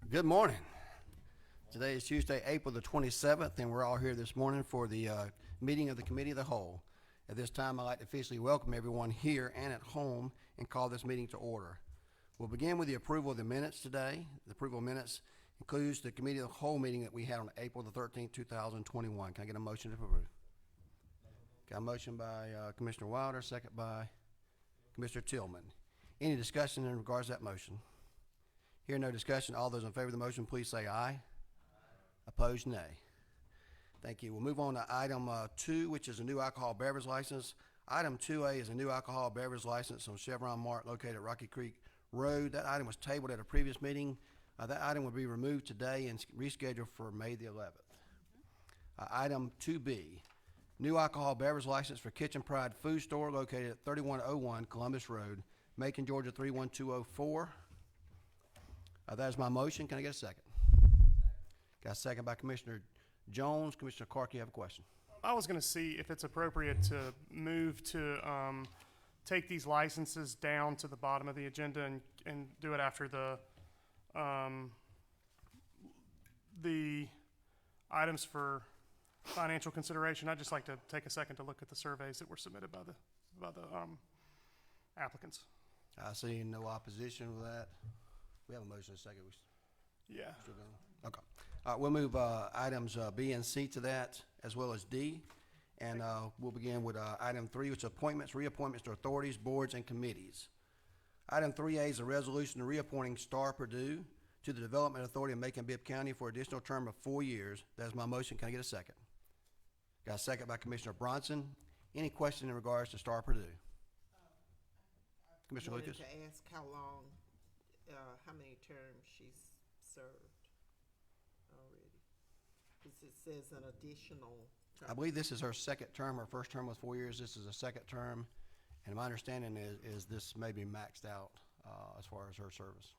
Good morning. Today is Tuesday, April the 27th, and we're all here this morning for the meeting of the Committee of the Whole. At this time, I'd like to officially welcome everyone here and at home and call this meeting to order. We'll begin with the approval of the minutes today. The approval of minutes includes the Committee of the Whole meeting that we had on April the 13th, 2021. Can I get a motion to approve? Got a motion by Commissioner Wilder, second by Commissioner Tillman. Any discussion in regards to that motion? Hearing no discussion, all those in favor of the motion, please say aye. Opposed, nay. Thank you. We'll move on to item 2, which is a new alcohol beverage license. Item 2A is a new alcohol beverage license on Chevron Mart located at Rocky Creek Road. That item was tabled at a previous meeting. That item will be removed today and rescheduled for May the 11th. Item 2B, new alcohol beverage license for Kitchen Pride Food Store located at 3101 Columbus Road, Macon, Georgia 31204. That is my motion. Can I get a second? Got a second by Commissioner Jones. Commissioner Clark, you have a question? I was going to see if it's appropriate to move to take these licenses down to the bottom of the agenda and do it after the items for financial consideration. I'd just like to take a second to look at the surveys that were submitted by the applicants. I see no opposition with that. We have a motion in a second. Yeah. Okay. We'll move items B and C to that, as well as D. And we'll begin with item 3, which is appointments, reappointments to authorities, boards, and committees. Item 3A is a resolution reappointing Star Purdue to the Development Authority of Macon-Bibb County for an additional term of 4 years. That's my motion. Can I get a second? Got a second by Commissioner Bronson. Any question in regards to Star Purdue? Commissioner Lucas? To ask how long, how many terms she's served already. Because it says an additional term. I believe this is her second term. Her first term was 4 years. This is a second term. And my understanding is this may be maxed out as far as her service.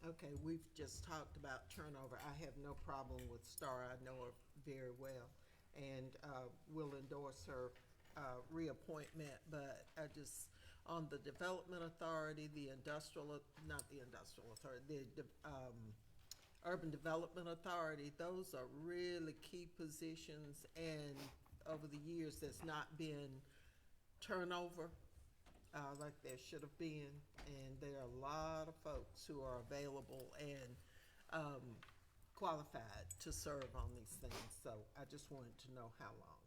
Okay, we've just talked about turnover. I have no problem with Star. I know her very well. And will endorse her reappointment, but I just, on the Development Authority, not the Industrial Authority, the Urban Development Authority, those are really key positions, and over the years there's not been turnover like there should have been, and there are a lot of folks who are available and qualified to serve on these things, so I just wanted to know how long.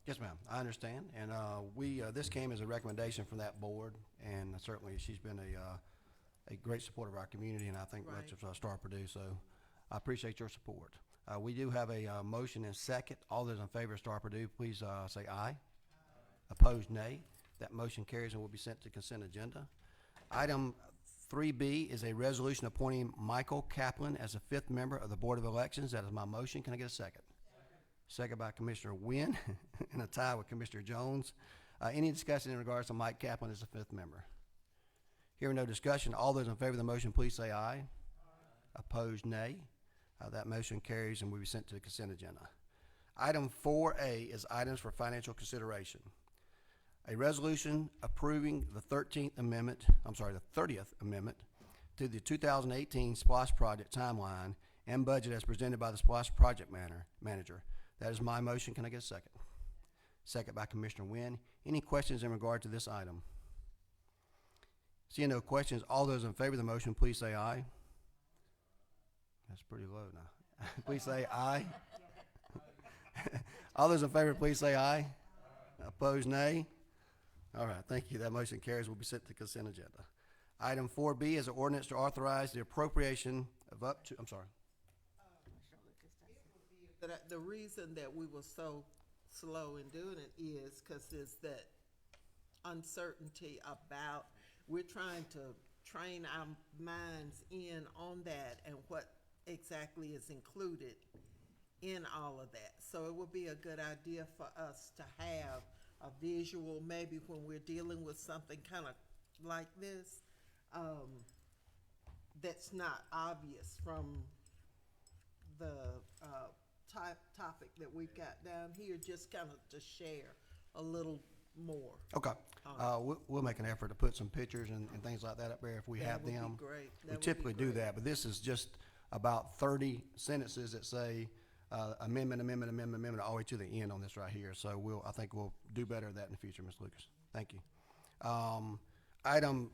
Yes, ma'am. I understand. And this came as a recommendation from that board, and certainly she's been a great supporter of our community, and I think much of Star Purdue, so I appreciate your support. We do have a motion and second. All those in favor of Star Purdue, please say aye. Opposed, nay. That motion carries and will be sent to consent agenda. Item 3B is a resolution appointing Michael Kaplan as a 5th member of the Board of Elections. That is my motion. Can I get a second? Second by Commissioner Wynn, and a tie with Commissioner Jones. Any discussion in regards to Mike Kaplan as a 5th member? Hearing no discussion, all those in favor of the motion, please say aye. Opposed, nay. That motion carries and will be sent to the consent agenda. Item 4A is items for financial consideration. A resolution approving the 30th Amendment to the 2018 SPLOST project timeline and budget as presented by the SPLOST project manager. That is my motion. Can I get a second? Second by Commissioner Wynn. Any questions in regard to this item? Seeing no questions, all those in favor of the motion, please say aye. That's pretty low now. Please say aye. All those in favor, please say aye. Opposed, nay. All right, thank you. That motion carries. Will be sent to the consent agenda. Item 4B is an ordinance to authorize the appropriation of up to, But the reason that we were so slow in doing it is because there's that uncertainty about, we're trying to train our minds in on that and what exactly is included in all of that. So it would be a good idea for us to have a visual, maybe when we're dealing with something kind of like this, that's not obvious from the topic that we've got down here, just kind of to share a little more. Okay. We'll make an effort to put some pictures and things like that up there if we have them. That would be great. We typically do that, but this is just about 30 sentences that say amendment, all the way to the end on this right here. So I think we'll do better at that in the future, Ms. Lucas. Thank you. Item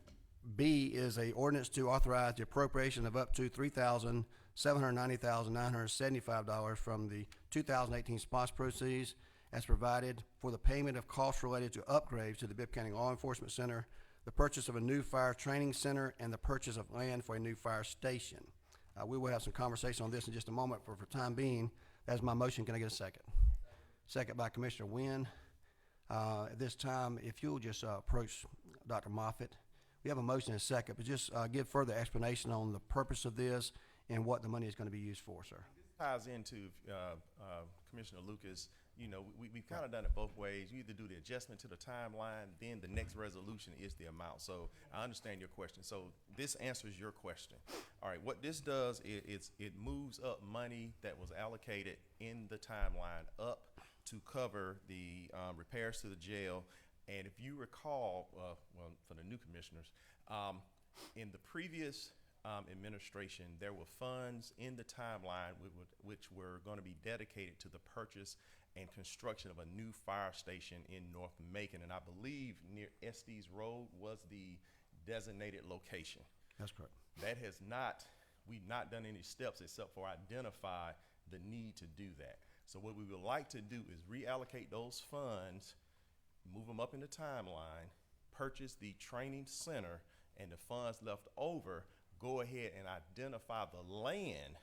B is a ordinance to authorize the appropriation of up to $3,790,975 from the 2018 SPOS proceeds as provided for the payment of costs related to upgrades to the Bibb County Law Enforcement Center, the purchase of a new fire training center, and the purchase of land for a new fire station. We will have some conversation on this in just a moment, but for time being, that's my motion. Can I get a second? Second by Commissioner Wynn. At this time, if you'll just approach Dr. Moffitt. We have a motion and a second, but just give further explanation on the purpose of this and what the money is going to be used for, sir. Ties into Commissioner Lucas. You know, we've kind of done it both ways. You either do the adjustment to the timeline, then the next resolution is the amount. So I understand your question. So this answers your question. All right, what this does is it moves up money that was allocated in the timeline up to cover the repairs to the jail. And if you recall, well, for the new commissioners, in the previous administration, there were funds in the timeline which were going to be dedicated to the purchase and construction of a new fire station in North Macon. And I believe near Estes Road was the designated location. That's correct. That has not, we've not done any steps except for identify the need to do that. So what we would like to do is reallocate those funds, move them up in the timeline, purchase the training center, and the funds left over, go ahead and identify the land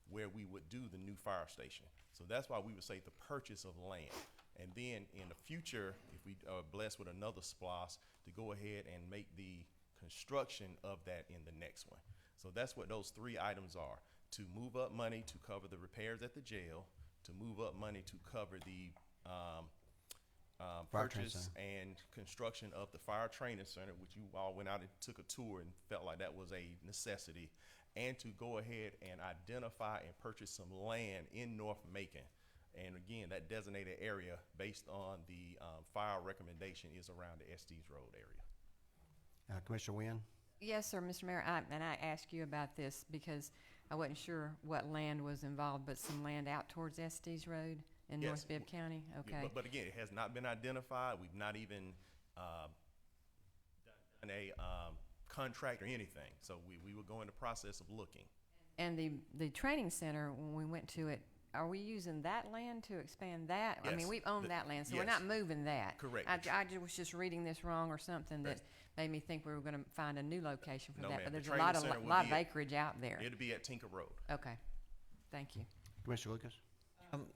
where we would do the new fire station. So that's why we would say the purchase of land. And then in the future, if we are blessed with another SPLOS, to go ahead and make the construction of that in the next one. So that's what those three items are: to move up money to cover the repairs at the jail, to move up money to cover the purchase and construction of the fire training center, which you all went out and took a tour and felt like that was a necessity, and to go ahead and identify and purchase some land in North Macon. And again, that designated area based on the fire recommendation is around the Estes Road area. Commissioner Wynn? Yes, sir, Mr. Mayor. I asked you about this because I wasn't sure what land was involved, but some land out towards Estes Road in Yes. North Bibb County? Okay. But again, it has not been identified. We've not even done a contract or anything. So we will go in the process of looking. And the training center, when we went to it, are we using that land to expand that? I mean, Yes. we've owned that land, so we're yes. not moving that. Correct. I was just reading this wrong or something that That's- made me think we were going to find a new location for No, that. ma'am. But The there's a training lot of center would lot be of at- acreage out there. It'll be at Tinker Road. Okay. Thank you. Commissioner Lucas?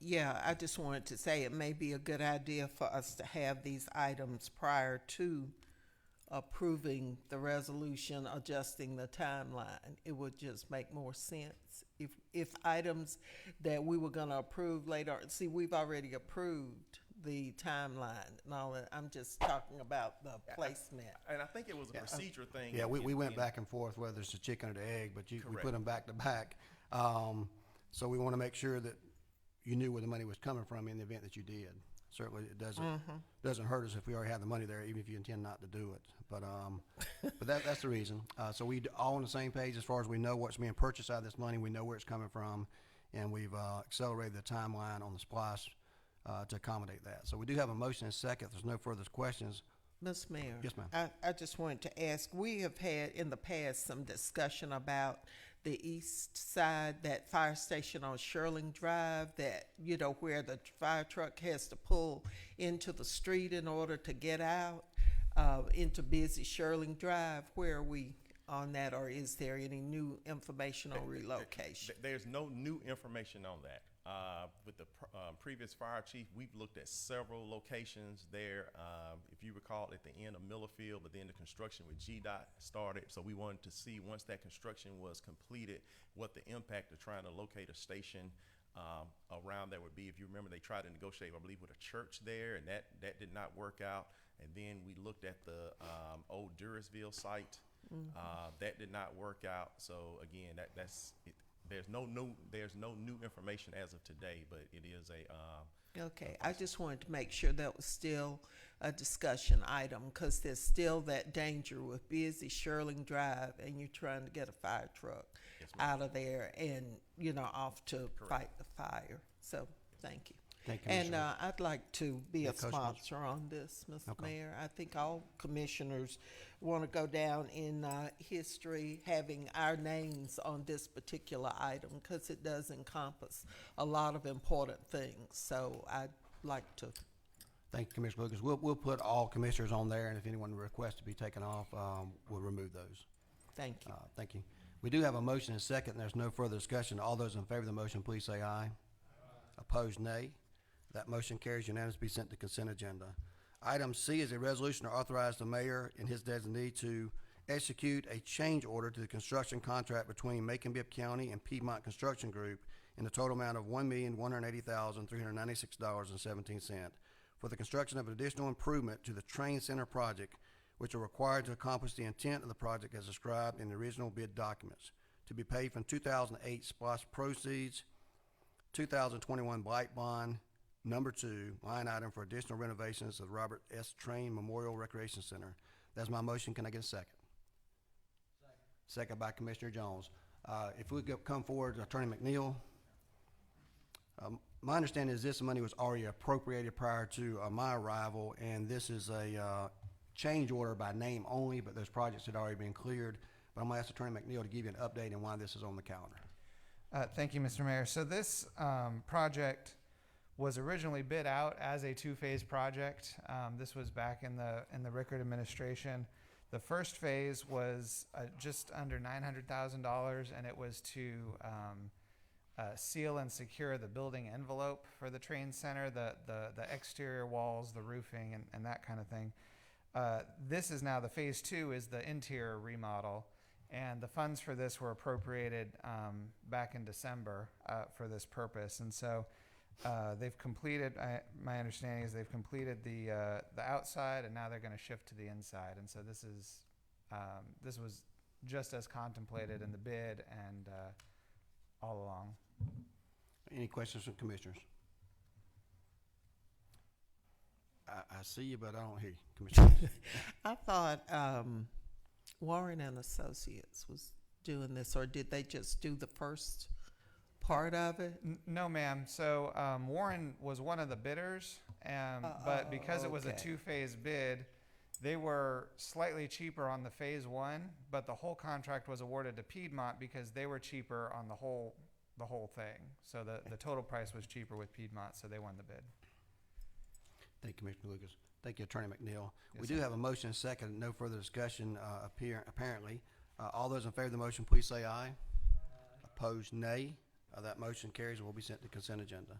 Yeah, I just wanted to say it may be a good idea for us to have these items prior to approving the resolution adjusting the timeline. It would just make more sense if items that we were gonna approve later, see, we've already approved the timeline and all that. I'm just talking about the placement. And I think it was a procedure thing. Yeah, we went in- back and forth whether it's the chicken or the egg, but we Correct. put them back to back. So we want to make sure that you knew where the money was coming from in the event that you did. Certainly, it doesn't hurt us if we already have the money there, even if you intend not to do it. But that's the reason. So we all on the same page as far as we know what's being purchased out of this money. We know where it's coming from, and we've accelerated the timeline on the SPLOS to accommodate that. So we do have a motion and a second. If there's no further questions. Ms. Mayor. Yes, ma'am. I just wanted to ask, we have had in the past some discussion about the east side, that fire station on Sherling Drive, that, you know, where the fire truck has to pull into the street in order to get out, into busy Sherling Drive. Where are we on that, or is there any new information on relocation? There's no new information on that. With the previous fire chief, we've looked at several locations there. If you recall, at the end of Millerfield, but then the construction with GDOT started. So we wanted to see, once that construction was completed, what the impact of trying to locate a station around there would be. If you remember, they tried to negotiate, I believe, with a church there, and that did not work out. And then we looked at the old Durisville site. That did not work out. So again, that's it. there's no new information as of today, but it is a, Okay, I just wanted to make sure that was still a discussion item, because there's still that danger with busy Shirling Drive, and you're trying to get a fire truck Yes, ma'am. out of there and, off to fight the fire. So, thank you. Thank you, And Commissioner. I'd like to be Yeah, a Coach Mitchell. sponsor on this, Mr. Okay. Mayor. I think all commissioners want to go down in history having our names on this particular item, because it does encompass a lot of important things. So I'd like to. Thank you, Commissioner Lucas. We'll put all commissioners on there, and if anyone requests to be taken off, we'll remove those. Thank you. Thank you. We do have a motion and a second, and there's no further discussion. All those in favor of the motion, please say aye. Opposed, nay. That motion carries unanimously to be sent to consent agenda. Item C is a resolution to authorize the mayor and his designee to execute a change order to the construction contract between Macon-Bibb County and Piedmont Construction Group in the total amount of $1,180,396.17 for the construction of an additional improvement to the train center project, which are required to accomplish the intent of the project as described in the original bid documents, to be paid from 2008 SPOS proceeds, 2021 Blight Bond, Number 2, line item for additional renovations of Robert S. Train Memorial Recreation Center. That's my motion. Can I get a second? Second by Commissioner Jones. If we could come forward, Attorney McNeil. My understanding is this money was already appropriated prior to my arrival, and this is a change order by name only, but those projects had already been cleared. But I'm going to ask Attorney McNeil to give you an update on why this is on the calendar. Thank you, Mr. Mayor. So this project was originally bid out as a two-phase project. This was back in the Rickard administration. The first phase was just under $900,000, and it was to seal and secure the building envelope for the train center, the exterior walls, the roofing, and that kind of thing. This is now the phase 2 is the interior remodel, and the funds for this were appropriated back in December for this purpose. And so they've completed, my understanding is they've completed the outside, and now they're going to shift to the inside. And so this was just as contemplated in the bid and all along. Any questions from commissioners? I see you, but I don't hear you, Commissioner. I thought Warren and Associates was doing this, or did they just do the first part of it? No, ma'am. So Warren was one of the bidders, but because it was a okay. two-phase bid, they were slightly cheaper on the phase 1, but the whole contract was awarded to Piedmont because they were cheaper on the whole thing. So the total price was cheaper with Piedmont, so they won the bid. Thank you, Commissioner Lucas. Thank you, Attorney McNeil. Yes, We do sir. have a motion and second, no further discussion apparently. All those in favor of the motion, please say aye. Opposed, nay. That motion carries and will be sent to consent agenda.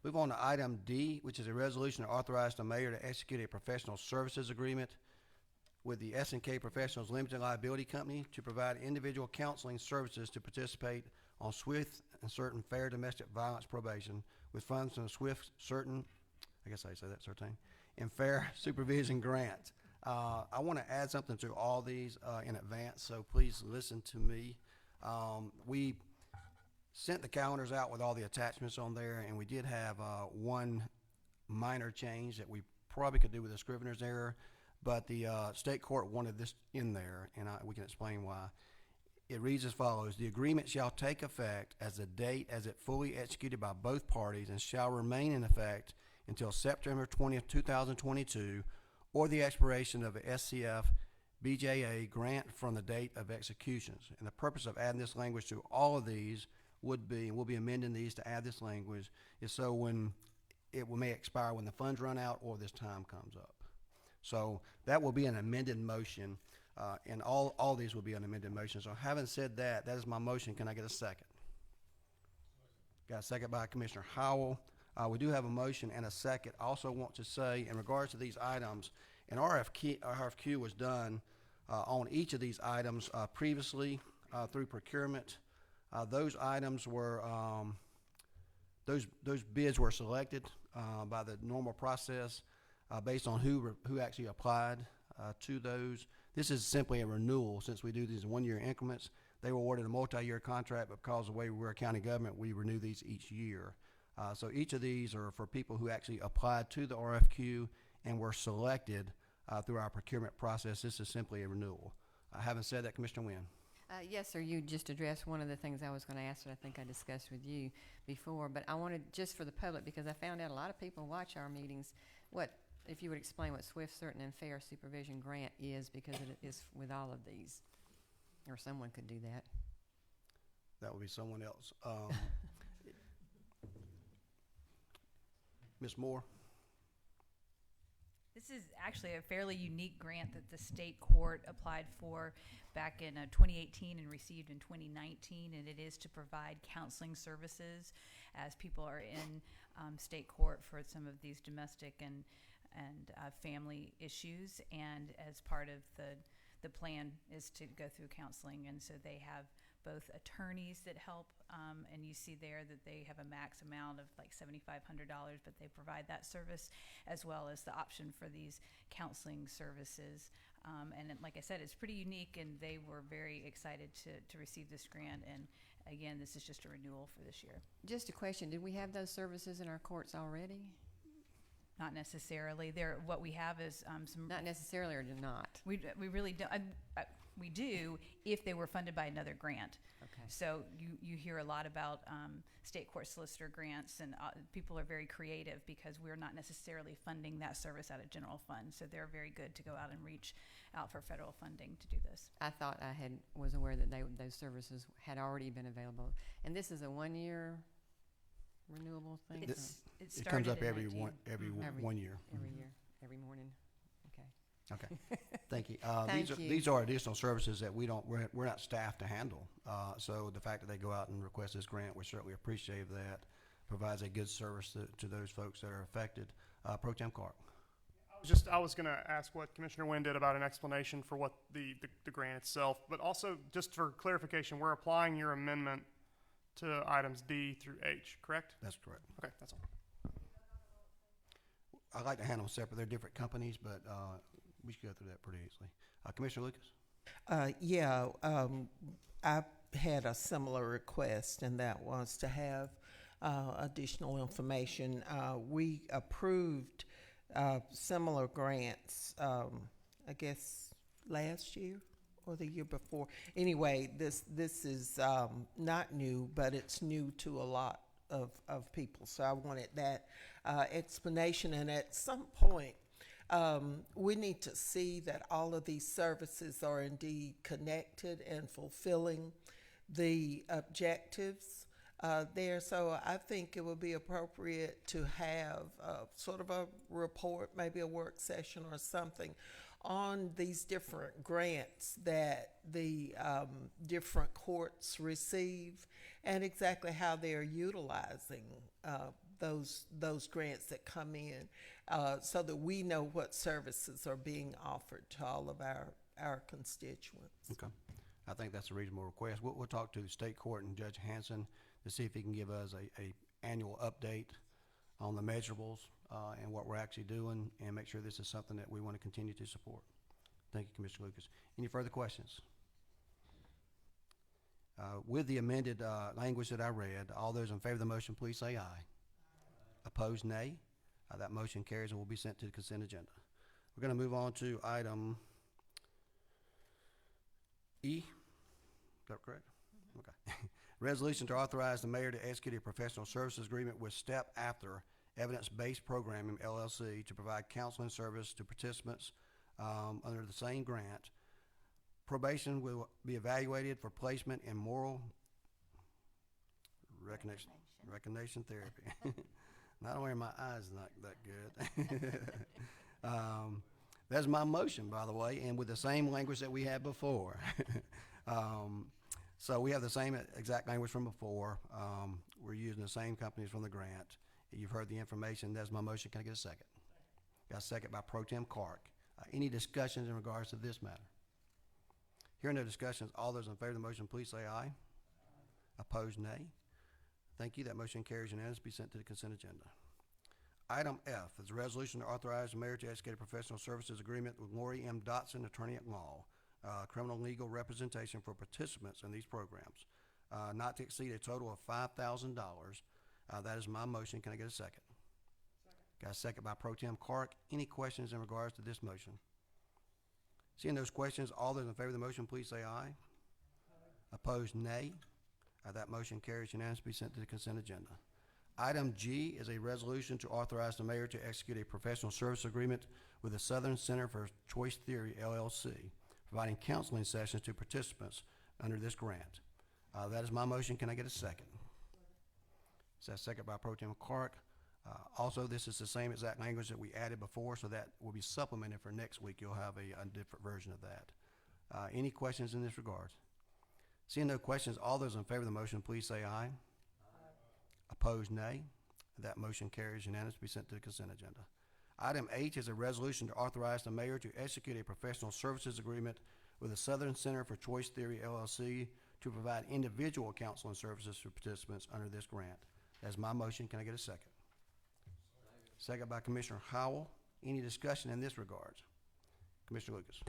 Move on to item D, which is a resolution to authorize the mayor to execute a professional services agreement with the S&K Professionals Limited Liability Company to provide individual counseling services to participate on swift and certain fair domestic violence probation with funds from the swift, certain, I guess I say that, certain, and fair supervision grant. I want to add something to all these in advance, so please listen to me. We sent the calendars out with all the attachments on there, and we did have one minor change that we probably could do with a scrivener's error, but the state court wanted this in there, and we can explain why. It reads as follows: the agreement shall take effect as the date as it fully executed by both parties and shall remain in effect until September 20th, 2022, or the expiration of a SCF BJA grant from the date of executions. And the purpose of adding this language to all of these would be, and we'll be amending these to add this language, is so when it may expire when the funds run out or this time comes up. So that will be an amended motion, and all these will be an amended motion. So having said that, that is my motion. Can I get a second? Got a second by Commissioner Howell. We do have a motion and a second. I also want to say, in regards to these items, an RFQ was done on each of these items previously through procurement. Those items were, those bids were selected by the normal process based on who actually applied to those. This is simply a renewal since we do these in one-year increments. They were awarded a multi-year contract, but because of the way we're a county government, we renew these each year. So each of these are for people who actually applied to the RFQ and were selected through our procurement process. This is simply a renewal. Having said that, Commissioner Wynn. Yes, sir, you just addressed one of the things I was going to ask that I think I discussed with you before, but I wanted, just for the public, because I found out a lot of people watch our meetings, if you would explain what swift, certain, and fair supervision grant is, because it is with all of these, or someone could do that. That would be someone else. Ms. Moore? This is actually a fairly unique grant that the state court applied for back in 2018 and received in 2019, and it is to provide counseling services as people are in state court for some of these domestic and family issues. And as part of the plan is to go through counseling, and so they have both attorneys that help, and you see there that they have a max amount of like $7,500, but they provide that service, as well as the option for these counseling services. Like I said, it's pretty unique, and they were very excited to receive this grant. And again, this is just a renewal for this year. Just a question, did we have those services in our courts already? Not necessarily. What we have is some. Not necessarily, or did not? We really don't. We do if they were funded by another grant. Okay. So you hear a lot about state court solicitor grants, and people are very creative because we're not necessarily funding that service out of general fund. So they're very good to go out and reach out for federal funding to do this. I thought was aware that those services had already been available. And this is a 1-year renewable thing? It It comes up started in every 19. one, every Every- 1 year. Every year, every morning. Okay. Okay, thank you. Thank you. These are additional services that we're not staffed to handle. So the fact that they go out and request this grant, we certainly appreciate that. Provides a good service to those folks that are affected. Pro Tem Clark. I was going to ask what Commissioner Wynn did about an explanation for what the grant itself, but also just for clarification, we're applying your amendment to items D through H, correct? That's correct. Okay, that's all. I like to handle them separate. They're different companies, but we should go through that pretty easily. Commissioner Lucas? I had a similar request, and that was to have additional information. We approved similar grants, I guess, last year or the year before. Anyway, this is not new, but it's new to a lot of people. So I wanted that explanation. And at some point, we need to see that all of these services are indeed connected and fulfilling the objectives there. So I think it would be appropriate to have sort of a report, maybe a work session or something on these different grants that the different courts receive and exactly how they're utilizing those grants that come in, so that we know what services are being offered to all of our constituents. Okay. I think that's a reasonable request. We'll talk to the state court and Judge Hanson to see if he can give us a annual update on the measurables and what we're actually doing, and make sure this is something that we want to continue to support. Thank you, Commissioner Lucas. Any further questions? With the amended language that I read, all those in favor of the motion, please say aye. Opposed, nay. That motion carries and will be sent to the consent agenda. We're going to move on to item E. Is that correct? Okay. Resolution to authorize the mayor to execute a professional services agreement with Step After Evidence-Based Programming, LLC, to provide counseling service to participants under the same grant. Probation will be evaluated for placement in moral recognition therapy. Not only are my eyes not that good. That's my motion, by the way, and with the same language that we had before. So we have the same exact language from before. We're using the same companies from the grant. You've heard the information. That's my motion. Can I get a second? Got a second by Pro Tem Clark. Any discussions in regards to this matter? Hearing no discussions, all those in favor of the motion, please say aye. Opposed, nay. Thank you. That motion carries unanimously. Be sent to the consent agenda. Item F is a resolution to authorize the mayor to execute a professional services agreement with Lori M. Dotson, attorney at law, criminal legal representation for participants in these programs, not to exceed a total of $5,000. That is my motion. Can I get a second? Got a second by Pro Tem Clark. Any questions in regards to this motion? Seeing those questions, all those in favor of the motion, please say aye. Opposed, nay. That motion carries unanimously, sent to the consent agenda. Item G is a resolution to authorize the mayor to execute a professional service agreement with the Southern Center for Choice Theory, LLC, providing counseling sessions to participants under this grant. That is my motion. Can I get a second? Is that second by Pro Tem Clark? Also, this is the same exact language that we added before, so that will be supplemented for next week. You'll have a different version of that. Any questions in this regard? Seeing no questions, all those in favor of the motion, please say aye. Opposed, nay. That motion carries unanimously, be sent to the consent agenda. Item H is a resolution to authorize the mayor to execute a professional services agreement with the Southern Center for Choice Theory, LLC, to provide individual counseling services for participants under this grant. That's my motion. Can I get a second? Second by Commissioner Howell. Any discussion in this regard? Commissioner Lucas.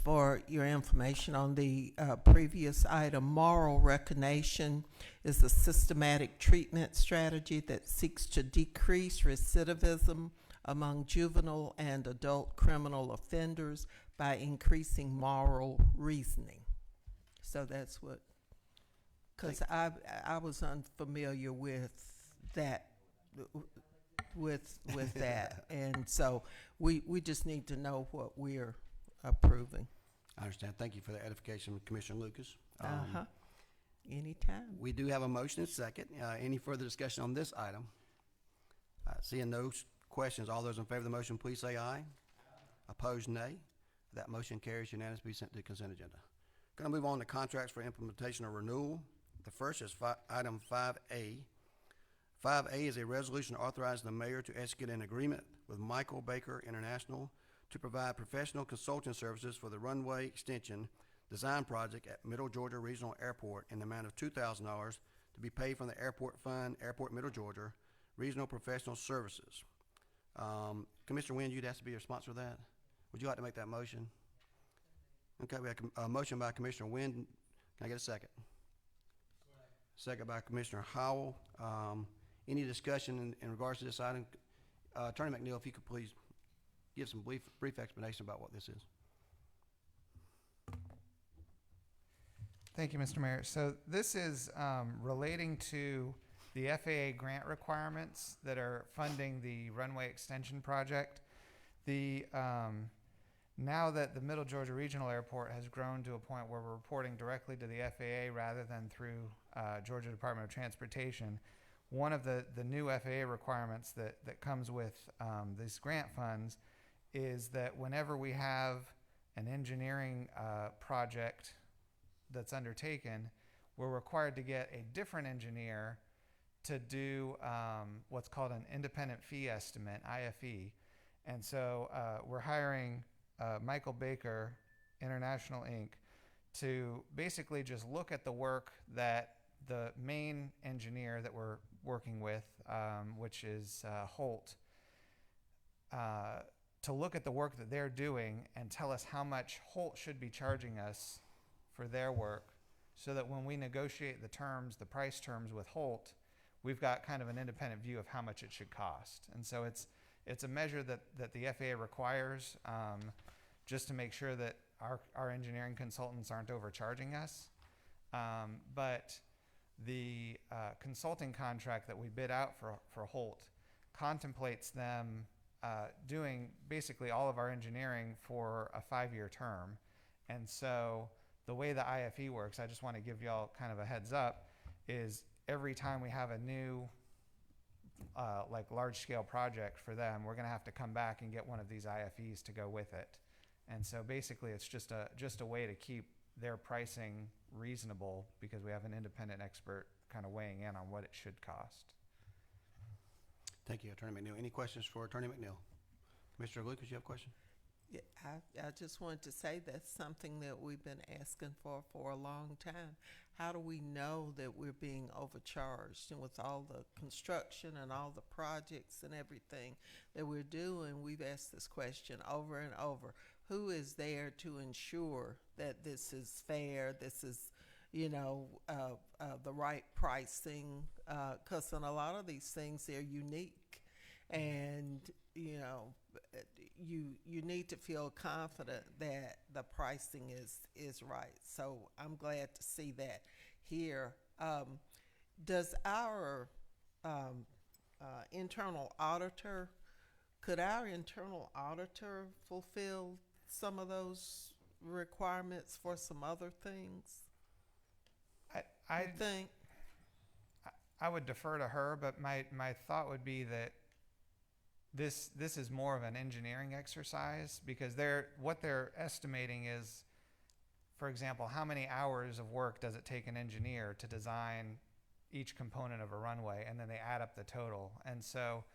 For your information on the previous item, moral recognition is a systematic treatment strategy that seeks to decrease recidivism among juvenile and adult criminal offenders by increasing moral reasoning. So that's what, because I was unfamiliar with that, with that, and so we just need to know what we're approving. I understand. Thank you for the edification, Commissioner Lucas. Anytime. We do have a motion and second. Any further discussion on this item? Seeing no questions, all those in favor of the motion, please say aye. Opposed, nay. That motion carries unanimously, be sent to the consent agenda. Going to move on to contracts for implementation or renewal. The first is item 5A. 5A is a resolution authorizing the mayor to execute an agreement with Macon-Bibb International to provide professional consulting services for the runway extension design project at Middle Georgia Regional Airport in the amount of $2,000 to be paid from the Airport Fund, Airport Middle Georgia, Regional Professional Services. Commissioner Wynn, you'd ask to be a sponsor of that. Would you like to make that motion? Okay, we have a motion by Commissioner Wynn. Can I get a second? Second by Commissioner Howell. Any discussion in regards to this item? Attorney McNeil, if you could please give some brief explanation about what this is. Thank you, Mr. Mayor. So this is relating to the FAA grant requirements that are funding the runway extension project. The now that the Middle Georgia Regional Airport has grown to a point where we're reporting directly to the FAA rather than through Georgia Department of Transportation, one of the new FAA requirements that comes with these grant funds is that whenever we have an engineering project that's undertaken, we're required to get a different engineer to do what's called an independent fee estimate, IFE. And so we're hiring Macon-Bibb International, Inc. to basically just look at the work that the main engineer that we're working with, which is Holt, to look at the work that they're doing and tell us how much Holt should be charging us for their work, so that when we negotiate the terms, the price terms with Holt, we've got kind of an independent view of how much it should cost. And so it's a measure that the FAA requires just to make sure that our engineering consultants aren't overcharging us. But the consulting contract that we bid out for Holt contemplates them doing basically all of our engineering for a 5-year term. And so the way the IFE works, I just want to give y'all kind of a heads up, is every time we have a new like large scale project for them, we're going to have to come back and get one of these IFEs to go with it. And so basically it's just a way to keep their pricing reasonable, because we have an independent expert kind of weighing in on what it should cost. Thank you, Attorney McNeil. Any questions for Attorney McNeil? Commissioner Lucas, you have a question? Yeah, I just wanted to say that's something that we've been asking for a long time. How do we know that we're being overcharged? And with all the construction and all the projects and everything that we're doing, we've asked this question over and over. who is there to ensure that this is fair, this is, the right pricing? 'Cause in a lot of these things, they're unique, and, you need to feel confident that the pricing is right. So I'm glad to see that here. Does our internal auditor, could our internal auditor fulfill some of those requirements for some other things? I You think? I would defer to her, but my thought would be that this is more of an engineering exercise, because what they're estimating is, for example, how many hours of work does it take an engineer to design each component of a runway, and then they add up the total. And so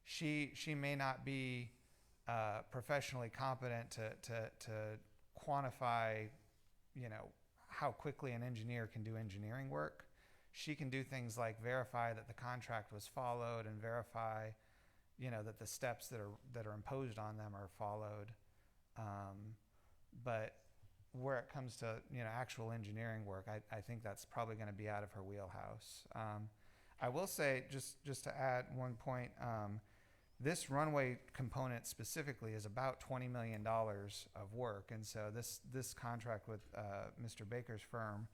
she may not be professionally competent to quantify, how quickly an engineer can do engineering work. She can do things like verify that the contract was followed, and verify, that the steps that are imposed on them are followed. But where it comes to, actual engineering work, I think that's probably going to be out of her wheelhouse. I will say, just to add one point, this runway component specifically is about $20 million of work, and so this contract with Mr. Baker's firm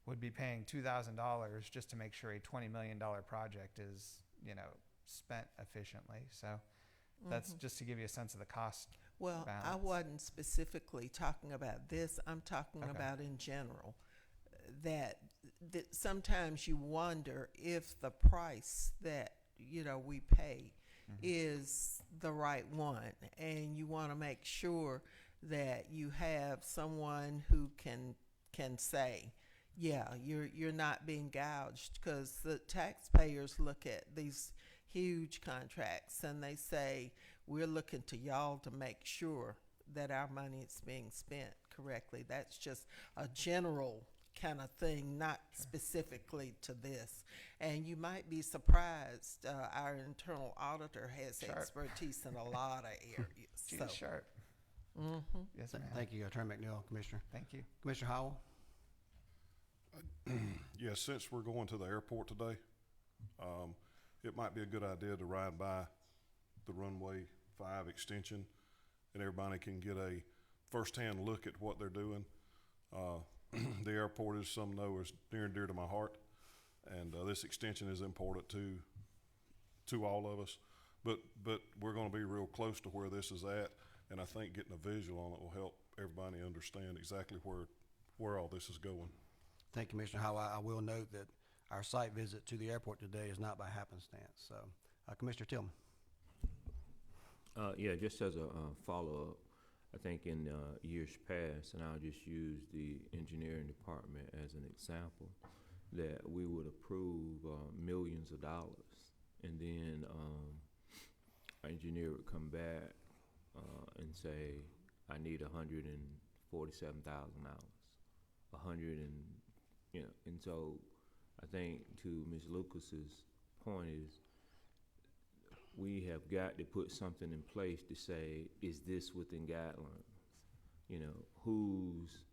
would be paying $2,000 just to make sure a $20 million project is, spent efficiently. So that's just to give you a sense of the cost. Well, I balance. wasn't specifically talking about this. I'm talking Okay. about in general. That sometimes you wonder if the price that, we pay is the right one. And you want to make sure that you have someone who can say, yeah, you're not being gouged, because the taxpayers look at these huge contracts and they say, we're looking to y'all to make sure that our money is being spent correctly. That's just a general kind of thing, not specifically to this. And you might be surprised, our internal auditor has Sharp. expertise in a lot of areas. She's So, sharp. mhm. Yes, ma'am. Thank you, Attorney McNeil, Commissioner. Thank you. Commissioner Howell? Yeah, since we're going to the airport today, it might be a good idea to ride by the runway 5 extension, and everybody can get a first-hand look at what they're doing. The airport, as some know, is near and dear to my heart, and this extension is important to all of us. But we're going to be real close to where this is at, and I think getting a visual on it will help everybody understand exactly where all this is going. Thank you, Commissioner Howell. I will note that our site visit to the airport today is not by happenstance. So, Commissioner Tillman. Yeah, just as a follow-up, I think in years past, and I'll just use the engineering department as an example, that we would approve millions of dollars, and then our engineer would come back and say, I need $147,000, and so I think to Ms. Lucas's point is, we have got to put something in place to say, is this within guidelines? Who's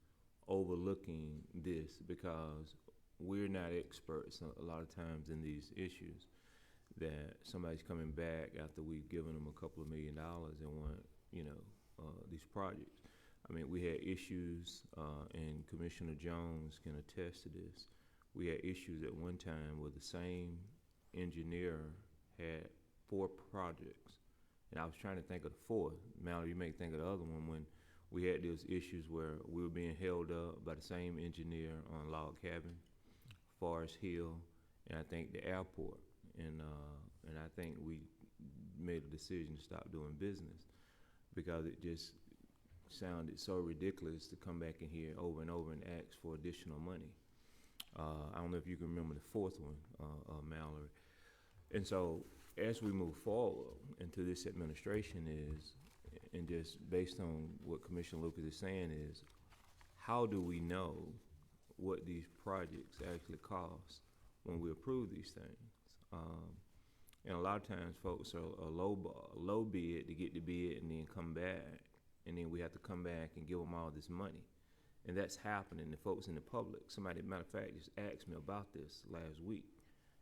overlooking this? Because we're not experts a lot of times in these issues, that somebody's coming back after we've given them a couple of $1 million and want, these projects. I mean, we had issues, and Commissioner Jones can attest to this. We had issues at one time where the same engineer had 4 projects, and I was trying to think of the 4th. Mallory, you may think of the other one, when we had those issues where we were being held up by the same engineer on Log Cabin, Forest Hill, and I think the airport. And I think we made a decision to stop doing business because it just sounded so ridiculous to come back in here over and over and ask for additional money. I don't know if you can remember the 4th one, Mallory. And so as we move forward into this administration is, and just based on what Commissioner Lucas is saying is, how do we know what these projects actually cost when we approve these things? And a lot of times folks are low bid to get the bid and then come back and then we have to come back and give them all this money. And that's happening to folks in the public. Somebody, matter of fact, just asked me about this last week.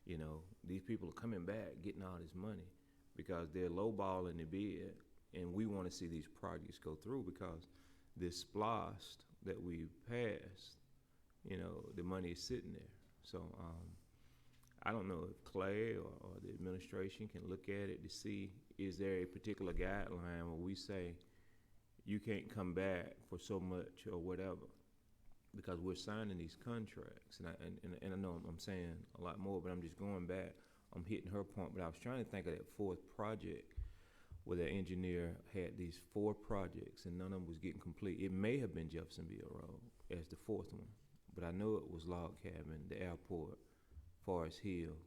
You know, these people are coming back, getting all this money because they're lowballing the bid, and we want to see these projects go through because this SPLOST that we passed, you know, the money is sitting there. So I don't know if Clay or the administration can look at it to see, is there a particular guideline where we say you can't come back for so much or whatever, because we're signing these contracts. And I know I'm saying a lot more, but I'm just going back. I'm hitting her point, but I was trying to think of that fourth project where the engineer had these 4 projects and none of them was getting complete. It may have been Jeffersonville Road as the 4th one, but I know it was Log Cabin, the airport, Forest Hill,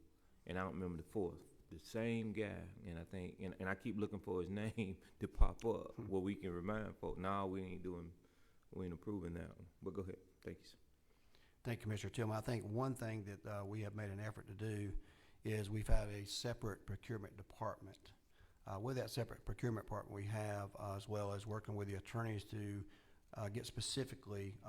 and I don't remember the 4th. The same guy, and I think, and I keep looking for his name to pop up where we can remind folks, no, we ain't approving that one. But go ahead, thank you, sir. Thank you, Commissioner Tillman. I think one thing that we have made an effort to do is we've had a separate procurement department. With that separate procurement department, we have, as well as working with the attorneys to get specifically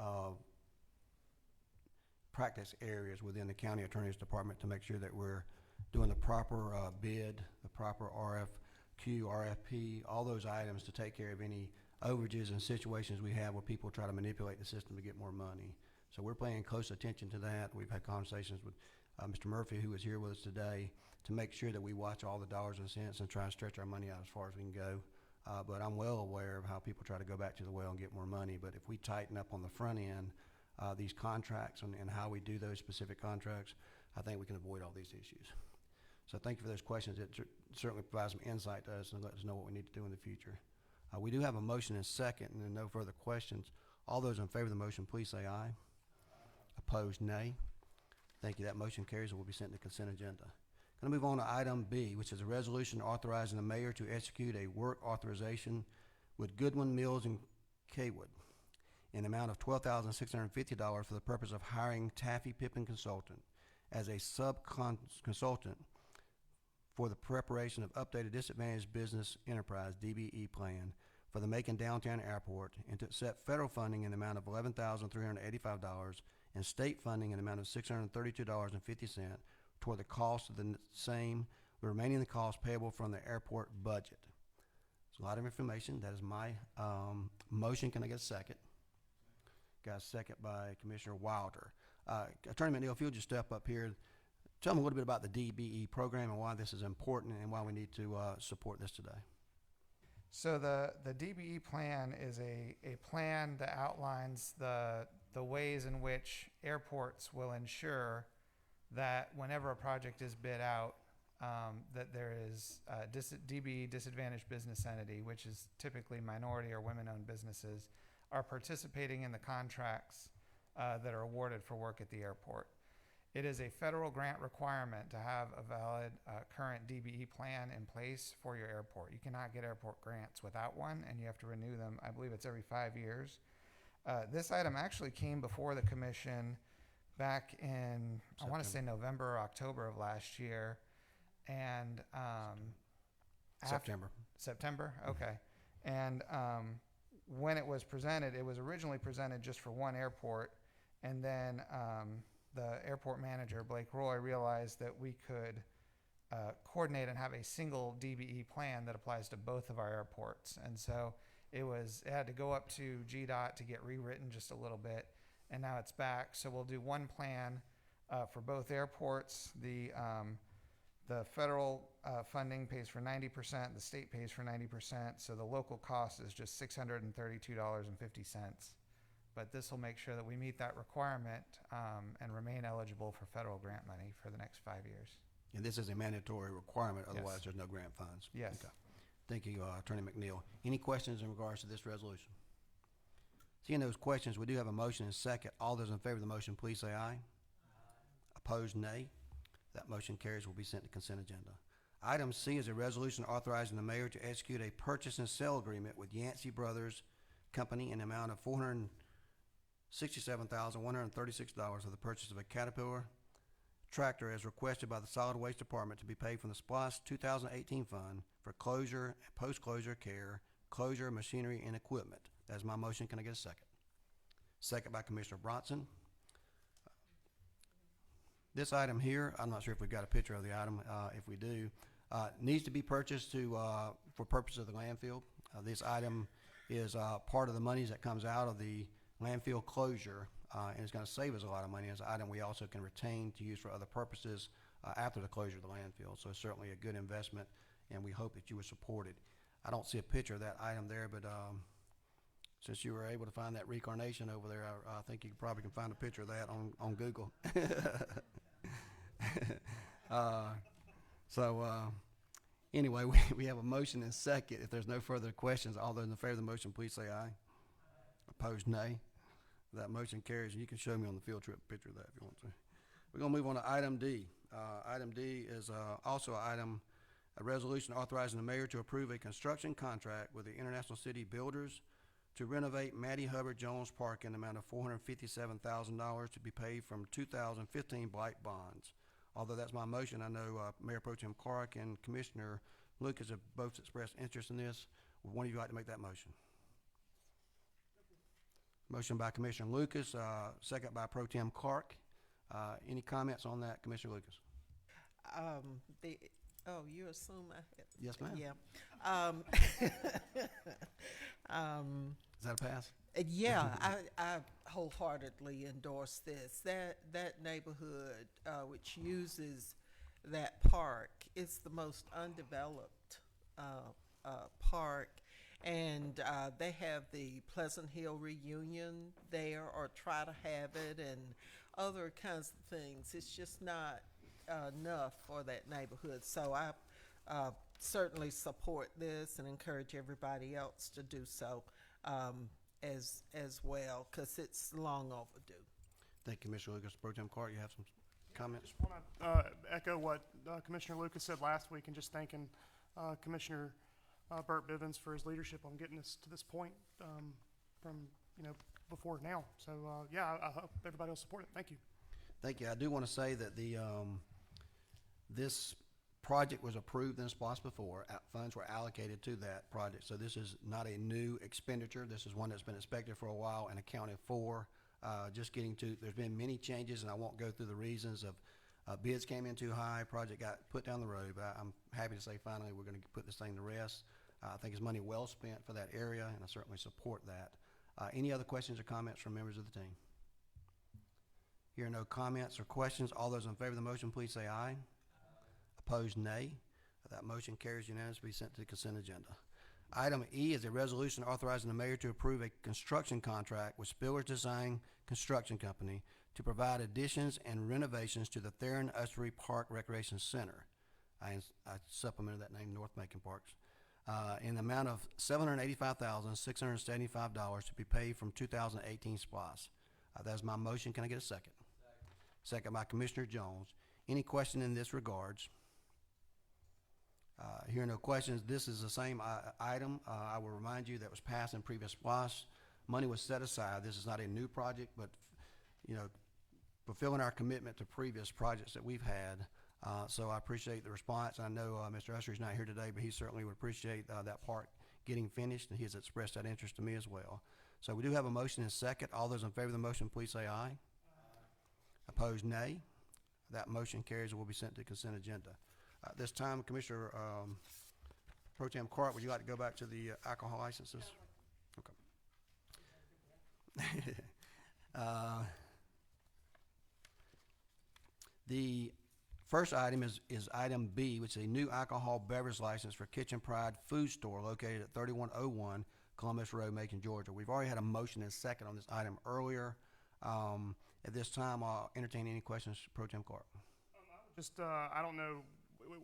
practice areas within the county attorney's department to make sure that we're doing the proper bid, the proper RFQ, RFP, all those items to take care of any overages and situations we have where people try to manipulate the system to get more money. So we're paying close attention to that. We've had conversations with Mr. Murphy, who is here with us today, to make sure that we watch all the dollars and cents and try to stretch our money out as far as we can go. But I'm well aware of how people try to go back to the well and get more money. But if we tighten up on the front end, these contracts and how we do those specific contracts, I think we can avoid all these issues. So thank you for those questions. It certainly provides some insight to us and lets us know what we need to do in the future. We do have a motion and second, and no further questions. All those in favor of the motion, please say aye. Opposed, nay. Thank you. That motion carries and will be sent to consent agenda. Going to move on to item B, which is a resolution authorizing the mayor to execute a work authorization with Goodwin, Mills, and Kaywood in the amount of $12,650 for the purpose of hiring Taffy Pippin Consultant as a sub-consultant for the preparation of updated disadvantaged business enterprise DBE plan for the Macon Downtown Airport, and to accept federal funding in the amount of $11,385 and state funding in the amount of $632.50 toward the cost of the same, the remaining the cost payable from the airport budget. It's a lot of information. That is my motion. Can I get a second? Got a second by Commissioner Wilder. Attorney McNeil, if you'll just step up here, tell me a little bit about the DBE program and why this is important and why we need to support this today. So the DBE plan is a plan that outlines the ways in which airports will ensure that whenever a project is bid out, that there is DBE, disadvantaged business entity, which is typically minority or women-owned businesses, are participating in the contracts that are awarded for work at the airport. It is a federal grant requirement to have a valid current DBE plan in place for your airport. You cannot get airport grants without one, and you have to renew them. I believe it's every 5 years. This item actually came before the commission back in, I want to say November or October of last year. And September, okay. And when it was presented, it was originally presented just for one airport, and then the airport manager, Blake Roy, realized that we could coordinate and have a single DBE plan that applies to both of our airports. And so it had to go up to GDOT to get rewritten just a little bit, and now it's back. So we'll do one plan for both airports. The federal funding pays for 90%, the state pays for 90%, so the local cost is just $632.50. But this will make sure that we meet that requirement and remain eligible for federal grant money for the next 5 years. And this is a mandatory requirement, otherwise Yes. there's no grant funds. Yes. Okay. Thank you, Attorney McNeil. Any questions in regards to this resolution? Seeing those questions, we do have a motion and second. All those in favor of the motion, please say aye. Opposed, nay. That motion carries, will be sent to consent agenda. Item C is a resolution authorizing the mayor to execute a purchase and sale agreement with Yancey Brothers Company in the amount of $467,136 for the purchase of a Caterpillar tractor as requested by the Solid Waste Department to be paid from the SPLOST 2018 fund for closure and post-closure care closure, machinery, and equipment. That's my motion. Can I get a second? Second by Commissioner Bronson. This item here, I'm not sure if we've got a picture of the item. If we do, needs to be purchased for purposes of the landfill. This item is part of the monies that comes out of the landfill closure, and it's going to save us a lot of money. It's an item we also can retain to use for other purposes after the closure of the landfill. So it's certainly a good investment, and we hope that you would support it. I don't see a picture of that item there, but since you were able to find that reincarnation over there, I think you probably can find a picture of that on Google. Anyway, we have a motion and second. If there's no further questions, all those in favor of the motion, please say aye. Opposed, nay. That motion carries, and you can show me on the field trip picture of that if you want to. We're going to move on to item D. Item D is also an item, a resolution authorizing the mayor to approve a construction contract with the International City Builders to renovate Mattie Hubbard Jones Park in the amount of $457,000 to be paid from 2015 blight bonds. Although that's my motion, I know Mayor Pro Tem Clark and Commissioner Lucas have both expressed interest in this. Would one of you like to make that motion? Motion by Commissioner Lucas, second by Pro Tem Clark. Any comments on that, Commissioner Lucas? You assume I have? Yes, ma'am. Yeah. Is that a pass? Yeah, I wholeheartedly endorse this. That neighborhood, which uses that park, is the most undeveloped park, and they have the Pleasant Hill reunion there, or try to have it, and other kinds of things. It's just not enough for that neighborhood. So I certainly support this and encourage everybody else to do so as well, because it's long overdue. Thank you, Commissioner Lucas. Pro Tem Clark, you have some comments? Just want to echo what Commissioner Lucas said last week, and just thanking Commissioner Burt Bivens for his leadership on getting us to this point from before now. So yeah, I hope everybody will support it. Thank you. Thank you. I do want to say that this project was approved in SPOS before. Funds were allocated to that project. So this is not a new expenditure. This is one that's been expected for a while and accounted for. There's been many changes, and I won't go through the reasons of bids came in too high, project got put down the road, but I'm happy to say finally we're going to put this thing to rest. I think it's money well spent for that area, and I certainly support that. Any other questions or comments from members of the team? Hearing no comments or questions, all those in favor of the motion, please say aye. Opposed, nay. That motion carries unanimously, sent to the consent agenda. Item E is a resolution authorizing the mayor to approve a construction contract with Spillers Design Construction Company to provide additions and renovations to the Theron Ustery Park Recreation Center. I supplemented that name, North Macon Parks, in the amount of $785,675 to be paid from 2018 SPOS. That's my motion. Can I get a second? Second by Commissioner Jones. Any question in this regards? Hearing no questions, this is the same item. I will remind you that was passed in previous SPOS. Money was set aside. This is not a new project, but fulfilling our commitment to previous projects that we've had. So I appreciate the response. I know Mr. Usher's not here today, but he certainly would appreciate that park getting finished, and he has expressed that interest to me as well. So we do have a motion and a second. All those in favor of the motion, please say aye. Opposed, nay. That motion carries and will be sent to the consent agenda. This time, Commissioner Pro Tem Clark, would you like to go back to the alcohol licenses? Okay. The first item is item B, which is a new alcohol beverage license for Kitchen Pride Food Store located at 3101 Columbus Road, Macon, Georgia. We've already had a motion and second on this item earlier. At this time, I'll entertain any questions, Pro Tem Clark. I don't know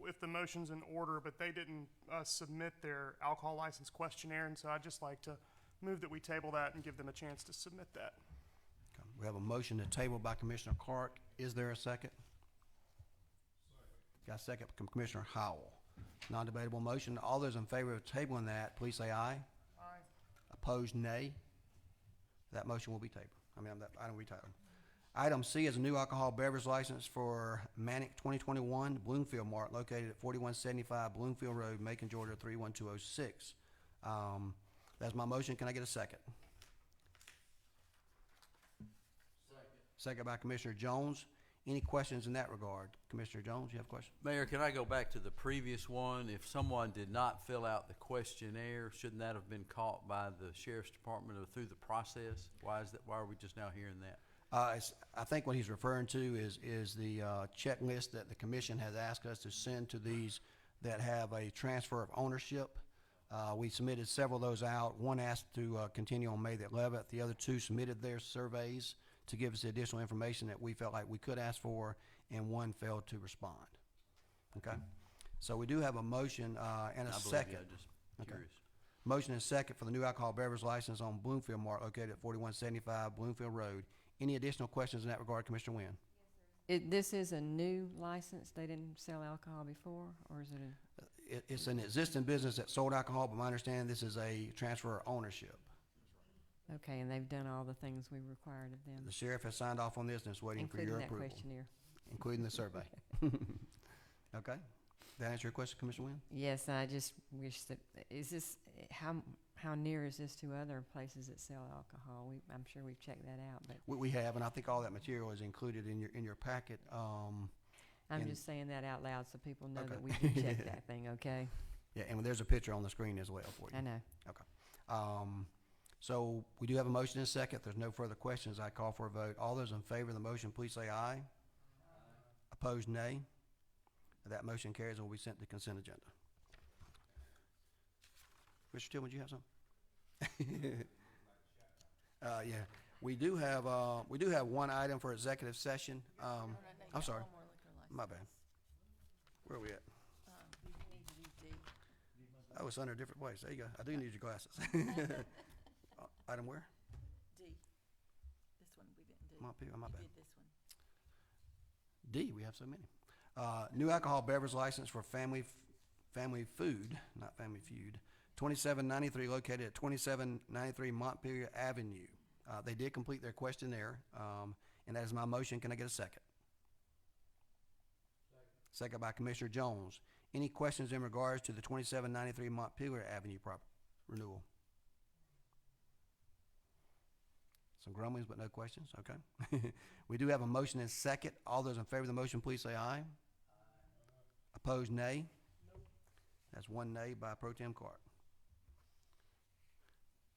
if the motion's in order, but they didn't submit their alcohol license questionnaire, and so I'd just like to move that we table that and give them a chance to submit that. Okay. We have a motion to table by Commissioner Clark. Is there a second? Got a second from Commissioner Howell. Non-debatable motion. All those in favor of tabling that, please say aye. Aye. Opposed, nay. That motion will be tabled. That item will be tabled. Item C is a new alcohol beverage license for Manic 2021 Bloomfield Mart located at 4175 Bloomfield Road, Macon, Georgia 31206. That's my motion. Can I get a second? Second by Commissioner Jones. Any questions in that regard? Commissioner Jones, you have a question? Mayor, can I go back to the previous one? If someone did not fill out the questionnaire, shouldn't that have been caught by the sheriff's department or through the process? Why is that? Why are we just now hearing that? I think what he's referring to is the checklist that the commission has asked us to send to these that have a transfer of ownership. We submitted several of those out. One asked to continue on May the 11th. The other two submitted their surveys to give us the additional information that we felt like we could ask for, and one failed to respond. Okay? So we do have a motion and a I believe second. you. I'm just Okay. curious. Motion and second for the new alcohol beverage license on Bloomfield Mart located at 4175 Bloomfield Road. Any additional questions in that regard, Commissioner Wynn? This is a new license? They didn't sell alcohol before, or is it a? It's an existing business that sold alcohol, but my understanding this is a transfer of ownership. Okay, and they've done all the things we required of them, The sheriff has signed off on this and is waiting for including your that approval, questionnaire. including the survey. Okay? That answer your question, Commissioner Wynn? Yes, I just wish that, is this, how near is this to other places that sell alcohol? I'm sure we've checked that out, but We have, and I think all that material is included in your packet. I'm and- just saying that out loud so people know Okay. that we do check that thing, okay? Yeah, and there's a picture on the screen as well for you. I know. So we do have a motion and a second. If there's no further questions, I call for a vote. All those in favor of the motion, please say aye. Opposed, nay. That motion carries and will be sent to consent agenda. Mr. Tillman, do you have something? Yeah, we do have one item for executive session. I'm sorry. My bad. Where are we at? Oh, it's under a different place. There you go. I do need your glasses. Item where? D. This one we didn't do. My bad. You did this one. D, we have so many. New alcohol beverage license for Family Food, not Family Feud, 2793 located at 2793 Montpelier Avenue. They did complete their questionnaire, and that is my motion. Can I get a second? Second by Commissioner Jones. Any questions in regards to the 2793 Montpelier Avenue renewal? Some grumblings, but no questions. Okay. We do have a motion and second. All those in favor of the motion, please say aye. Opposed, nay. That's one nay by Pro Tem Clark.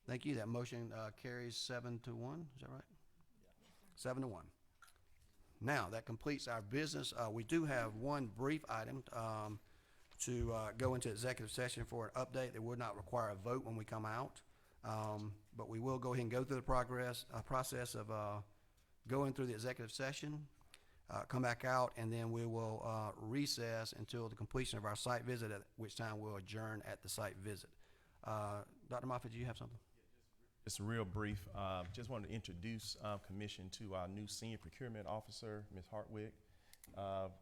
Thank you. That motion carries 7-1. Is that right? 7-1. Now, that completes our business. We do have one brief item to go into executive session for an update that would not require a vote when we come out. But we will go ahead and go through the process of going through the executive session, come back out, and then we will recess until the completion of our site visit, at which time we'll adjourn at the site visit. Dr. Moffitt, do you have something? Just real brief, just wanted to introduce commission to our new senior procurement officer, Ms. Hartwig.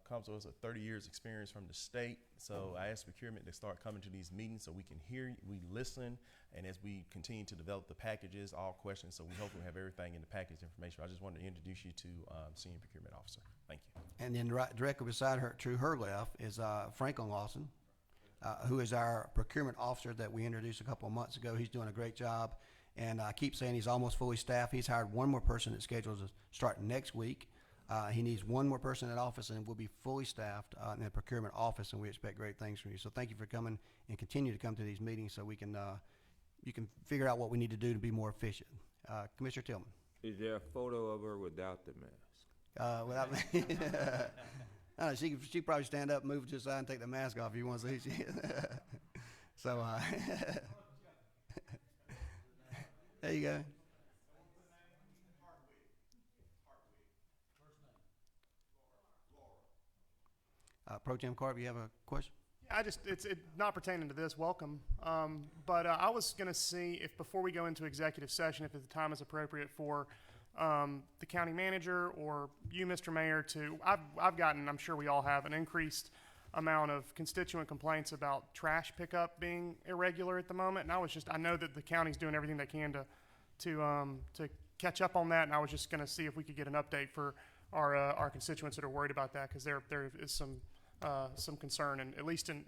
Comes with us 30 years experience from the state. So I asked procurement to start coming to these meetings so we can hear, we listen, and as we continue to develop the packages, all questions, so we hope we have everything in the package information. I just wanted to introduce you to senior procurement officer. Thank you. And then directly beside her, to her left, is Franklin Lawson, who is our procurement officer that we introduced a couple of months ago. He's doing a great job. And I keep saying he's almost fully staffed. He's hired one more person that's scheduled to start next week. He needs one more person in office, and we'll be fully staffed in the procurement office, and we expect great things from you. So thank you for coming and continue to come to these meetings so we can you can figure out what we need to do to be more efficient. Commissioner Tillman. Is there a photo of her without the mask? Without me. I don't know, she probably stand up, move to the side, and take the mask off if you want to see who she is. So there you go. Pro Tem Carp, you have a question? Yeah, it's not pertaining to this, welcome. But I was going to see if before we go into executive session, if the time is appropriate for the county manager or you, Mr. Mayor, I've gotten, I'm sure we all have, an increased amount of constituent complaints about trash pickup being irregular at the moment. And I know that the county's doing everything they can to catch up on that. And I was just going to see if we could get an update for our constituents that are worried about that, because there is some concern, and at least in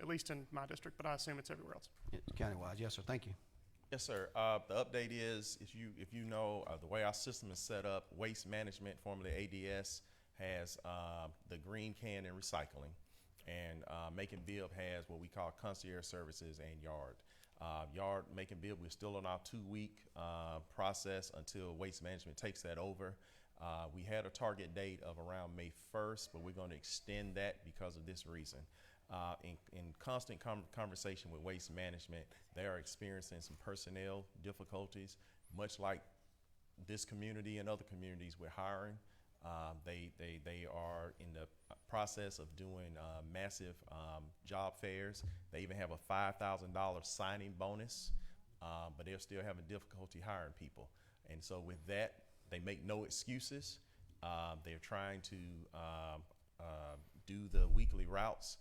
my district, but I assume it's everywhere else. It's county-wise. Yes, sir. Thank you. Yes, sir. The update is, if you know, the way our system is set up, waste management, formerly ADS, has the green can and recycling, and Macon-Bibb has what we call concierge services and yard. Macon-Bibb, we're still on our 2-week process until waste management takes that over. We had a target date of around May 1st, but we're going to extend that because of this reason. In constant conversation with waste management, they are experiencing some personnel difficulties, much like this community and other communities we're hiring. They are in the process of doing massive job fairs. They even have a $5,000 signing bonus, but they're still having difficulty hiring people. And so with that, they make no excuses. They're trying to do the weekly routes,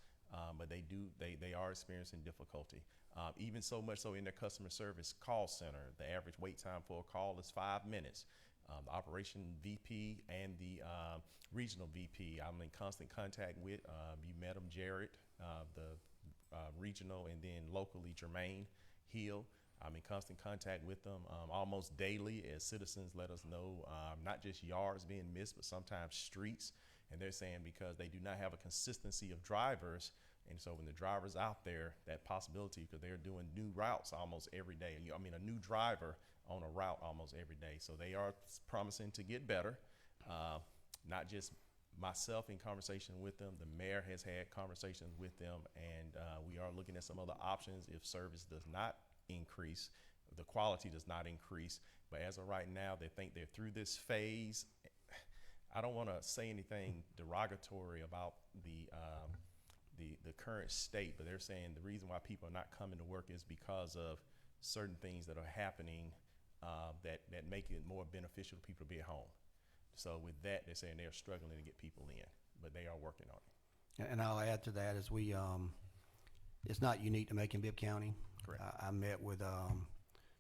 but they are experiencing difficulty. Even so much so in their customer service call center, the average wait time for a call is 5 minutes. The operation VP and the regional VP, I'm in constant contact with. You met him, Jared, the regional, and then locally, Jermaine Hill. I'm in constant contact with them almost daily as citizens let us know not just yards being missed, but sometimes streets. And they're saying because they do not have a consistency of drivers, and so when the driver's out there, that possibility, because they're doing new routes almost every day. A new driver on a route almost every day. So they are promising to get better. Not just myself in conversation with them, the mayor has had conversations with them, and we are looking at some other options if service does not increase, the quality does not increase. But as of right now, they think they're through this phase. I don't want to say anything derogatory about the current state, but they're saying the reason why people are not coming to work is because of certain things that are happening that make it more beneficial for people to be at home. So with that, they're saying they're struggling to get people in, but they are working on it. And I'll add to that as it's not unique to Macon-Bibb County. Correct. I met with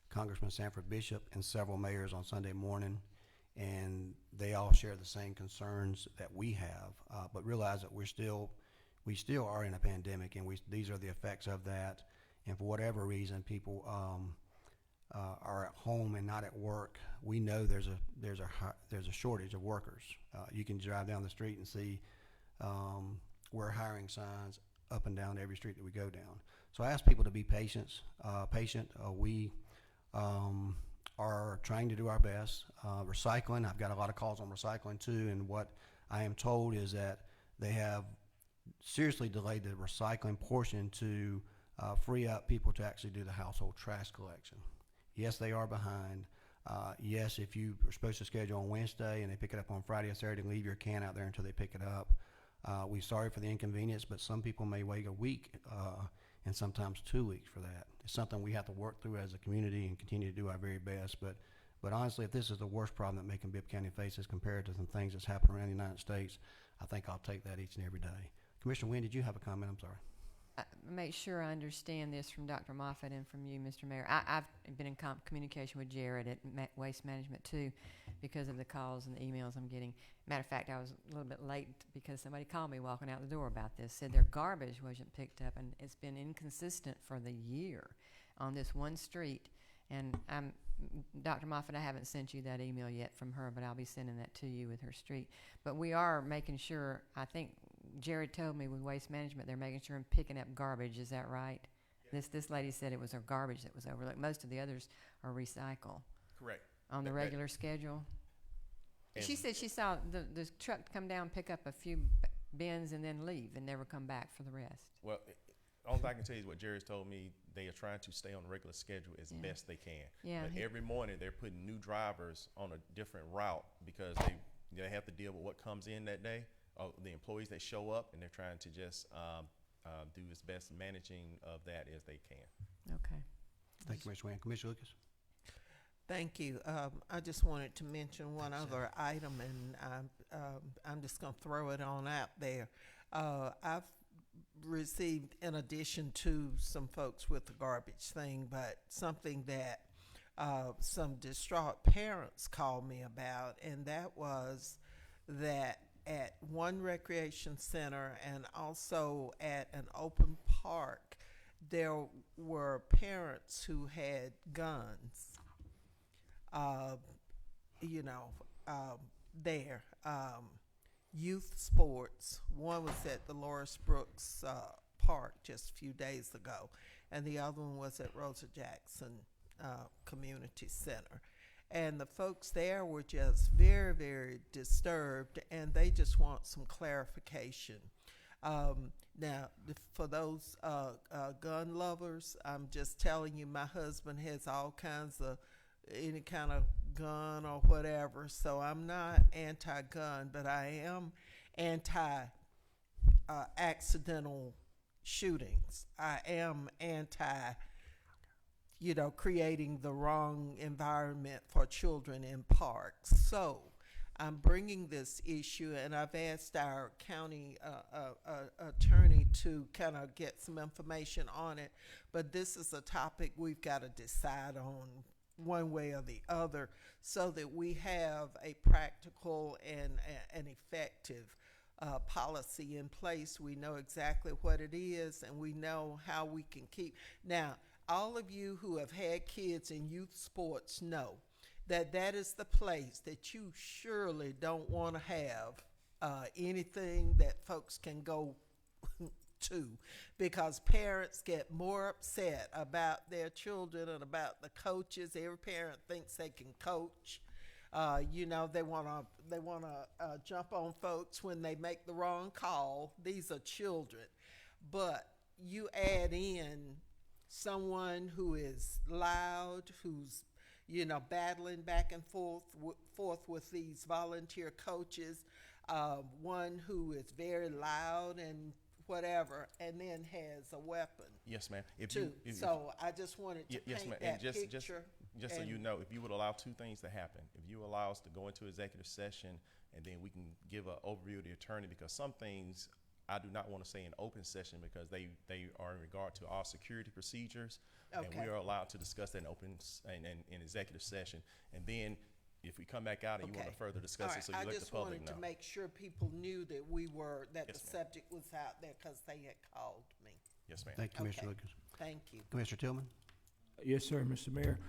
Congressman Sanford Bishop and several mayors on Sunday morning, and they all share the same concerns that we have, but realize that we still are in a pandemic, and these are the effects of that. And for whatever reason, people are at home and not at work. We know there's a shortage of workers. You can drive down the street and see we're hiring signs up and down every street that we go down. So I ask people to be patient. We are trying to do our best. Recycling, I've got a lot of calls on recycling too, and what I am told is that they have seriously delayed the recycling portion to free up people to actually do the household trash collection. Yes, they are behind. Yes, if you were supposed to schedule on Wednesday and they pick it up on Friday or Saturday, leave your can out there until they pick it up. We're sorry for the inconvenience, but some people may wait a week and sometimes 2 weeks for that. It's something we have to work through as a community and continue to do our very best. But honestly, if this is the worst problem that Macon-Bibb County faces compared to some things that's happened around the United States, I think I'll take that each and every day. Commissioner Wynn, did you have a comment? I'm sorry. Make sure I understand this from Dr. Moffitt and from you, Mr. Mayor. I've been in communication with Jared at Waste Management too, because of the calls and the emails I'm getting. Matter of fact, I was a little bit late because somebody called me walking out the door about this, said their garbage wasn't picked up, and it's been inconsistent for the year on this one street. And Dr. Moffitt, I haven't sent you that email yet from her, but I'll be sending that to you with her street. But we are making sure, I think Jared told me with Waste Management, they're making sure and picking up garbage. Is that right? Yes. This lady said it was her garbage that was overlooked. Most of the others are recycle. Correct. On the regular schedule. She said she saw the truck come down, pick up a few bins, and then leave, and never come back for the rest. Well, all I can tell you is what Jerry's told me. They are trying to stay on a regular schedule as best they can. Yeah. But every morning they're putting new drivers on a different route because they have to deal with what comes in that day. The employees that show up, and they're trying to just do as best managing of that as they can. Okay. Thank you, Commissioner Wynn. Commissioner Lucas? Thank you. I just wanted to mention one other item, and I'm just going to throw it on out there. I've received, in addition to some folks with the garbage thing, but something that some distraught parents called me about, and that was that at one recreation center and also at an open park, there were parents who had guns, you know, there. Youth sports. One was at the Loris Brooks Park just a few days ago, and the other one was at Rosa Jackson Community Center. And the folks there were just very, very disturbed, and they just want some clarification. Now, for those gun lovers, I'm just telling you, my husband has all kinds of any kind of gun or whatever, so I'm not anti-gun, but I am anti-accidental shootings. I am anti, creating the wrong environment for children in parks. So I'm bringing this issue, and I've asked our county attorney to kind of get some information on it. But this is a topic we've got to decide on one way or the other, so that we have a practical and an effective policy in place. We know exactly what it is, and we know how we can keep. Now, all of you who have had kids in youth sports know that that is the place that you surely don't want to have anything that folks can go to, because parents get more upset about their children and about the coaches. Every parent thinks they can coach. They want to jump on folks when they make the wrong call. These are children. But you add in someone who is loud, who's battling back and forth with these volunteer coaches, one who is very loud and whatever, and then has a weapon. Yes, ma'am. So I just wanted to yes, paint ma'am. that And picture. just so you know, if you would allow two things to happen, if you allow us to go into executive session, and then we can give an overview of the attorney, because some things I do not want to say in open session, because they are in regard to our security procedures, and Okay. we are allowed to discuss that in in executive session. And then if we come back out and you want to Okay. further discuss All it, so right, you I let just the public wanted know. to make sure people knew that that Yes, the ma'am. subject was out there, because they had called me. Yes, ma'am. Thank you, Commissioner Okay. Lucas. Thank you. Commissioner Tillman? Yes, sir, Mr. Mayor.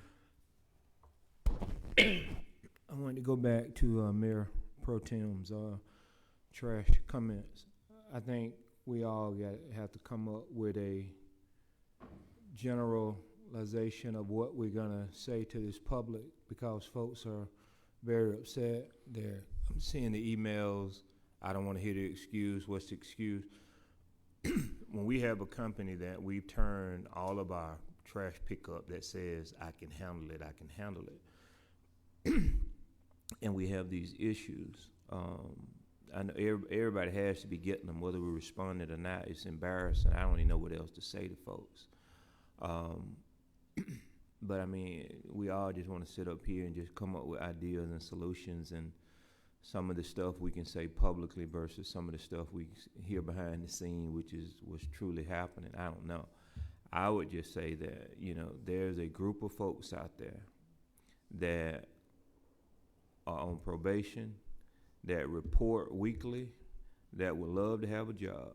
I wanted to go back to Mayor Pro Tem's trash comments. I think we all have to come up with a generalization of what we're gonna say to this public, because folks are very upset. I'm seeing the emails. I don't want to hear the excuse. What's the excuse? When we have a company that we've turned all of our trash pickup that says, I can handle it, and we have these issues, I know everybody has to be getting them, whether we responded or not. It's embarrassing. I don't even know what else to say to folks. But I mean, we all just want to sit up here and just come up with ideas and solutions, and some of the stuff we can say publicly versus some of the stuff we hear behind the scene, which is what's truly happening. I don't know. I would just say that, there's a group of folks out there that are on probation, that report weekly, that would love to have a job,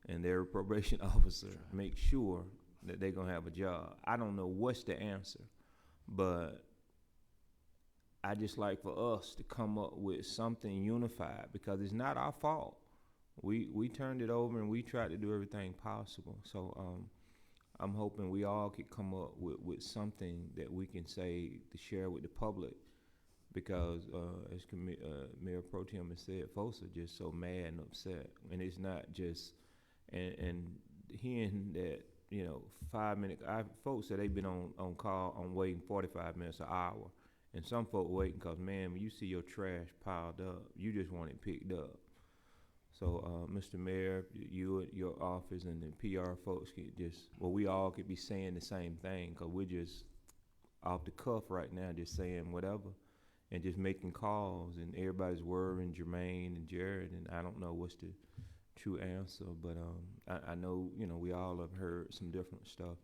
and their probation officer makes sure that they're gonna have a job. I don't know what's the answer, but I just like for us to come up with something unified, because it's not our fault. We turned it over and we tried to do everything possible. So I'm hoping we all could come up with something that we can say to share with the public, because as Mayor Pro Tem has said, folks are just so mad and upset, and it's not just and hearing that 5 minutes. Folks said they've been on call on waiting 45 minutes, an hour, and some folk waiting because, man, when you see your trash piled up, you just want it picked up. So, Mr. Mayor, you and your office and the PR folks could we all could be saying the same thing, because we're just off the cuff right now, just saying whatever and just making calls, and everybody's worrying Jermaine and Jared, and I don't know what's the true answer, but I know, we all have heard some different stuff.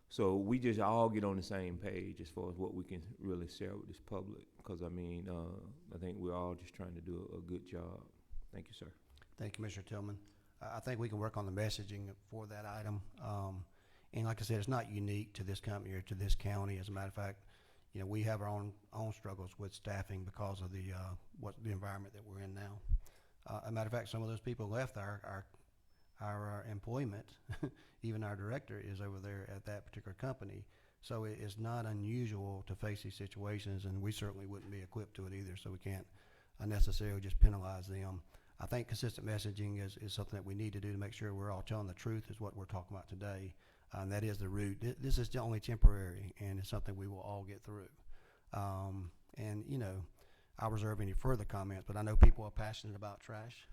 So we just all get on the same page as far as what we can really share with this public, because, I mean, I think we're all just trying to do a good job. Thank you, sir. Thank you, Commissioner Tillman. I think we can work on the messaging for that item. And like I said, it's not unique to this company or to this county. As a matter of fact, you know, we have our own struggles with staffing because of the environment that we're in now. As a matter of fact, some of those people left our employment. Even our director is over there at that particular company. So it's not unusual to face these situations, and we certainly wouldn't be equipped to it either. So we can't unnecessarily just penalize them. I think consistent messaging is something that we need to do to make sure we're all telling the truth is what we're talking about today. And that is the root. This is only temporary, and it's something we will all get through. And, you know, I'll reserve any further comments, but I know people are passionate about trash.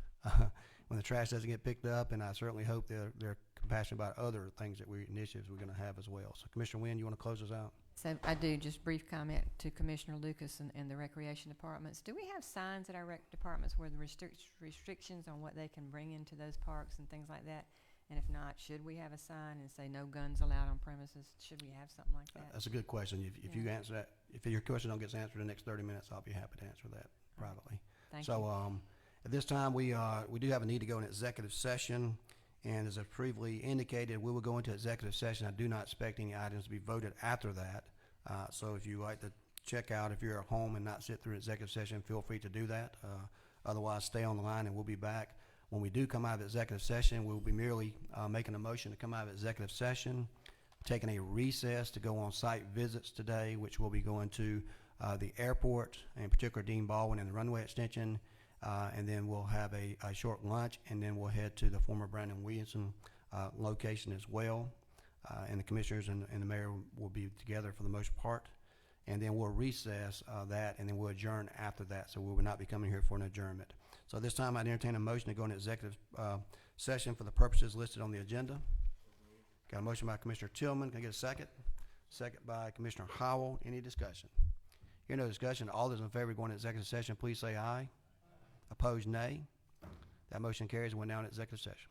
When the trash doesn't get picked up, and I certainly hope they're compassionate about other things initiatives we're going to have as well. So, Commissioner Wynn, you want to close us out? So I do, just brief comment to Commissioner Lucas and the recreation departments. Do we have signs at our rec departments where the restrictions on what they can bring into those parks and things like that? And if not, should we have a sign and say no guns allowed on premises? Should we have something like that? That's a good question. If you answer that, if your question don't get answered in the next 30 minutes, I'll be happy to answer that privately. Thank So, you. at this time, we do have a need to go in executive session, and as I previously indicated, we will go into executive session. I do not expect any items to be voted after that. So if you like to check out, if you're at home and not sit through executive session, feel free to do that. Otherwise, stay on the line, and we'll be back. When we do come out of executive session, we'll be merely making a motion to come out of executive session, taking a recess to go on site visits today, which we'll be going to the airport, in particular Dean Baldwin and the runway extension, and then we'll have a short lunch, and then we'll head to the former Brandon Williamson location as well. And the commissioners and the mayor will be together for the most part. And then we'll recess that, and then we'll adjourn after that. So we will not be coming here for an adjournment. So this time I'd entertain a motion to go into executive session for the purposes listed on the agenda. Got a motion by Commissioner Tillman. Can I get a second? Second by Commissioner Howell. Any discussion? Hear no discussion. All those in favor of going into executive session, please say aye. Opposed, nay. That motion carries and we're now in executive session.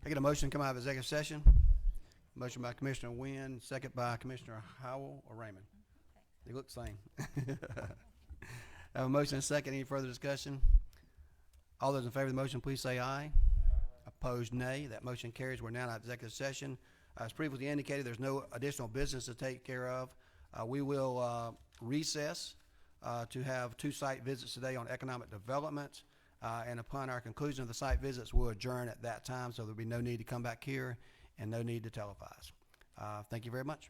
I get a motion to come out of executive session. Motion by Commissioner Wynn, second by Commissioner Howell or Raymond. They look the same. I have a motion and a second. Any further discussion? All those in favor of the motion, please say aye. Opposed, nay. That motion carries. We're now in executive session. As previously indicated, there's no additional business to take care of. We will recess to have 2 site visits today on economic development. And upon our conclusion of the site visits, we'll adjourn at that time, so there'll be no need to come back here and no need to televise. Thank you very much.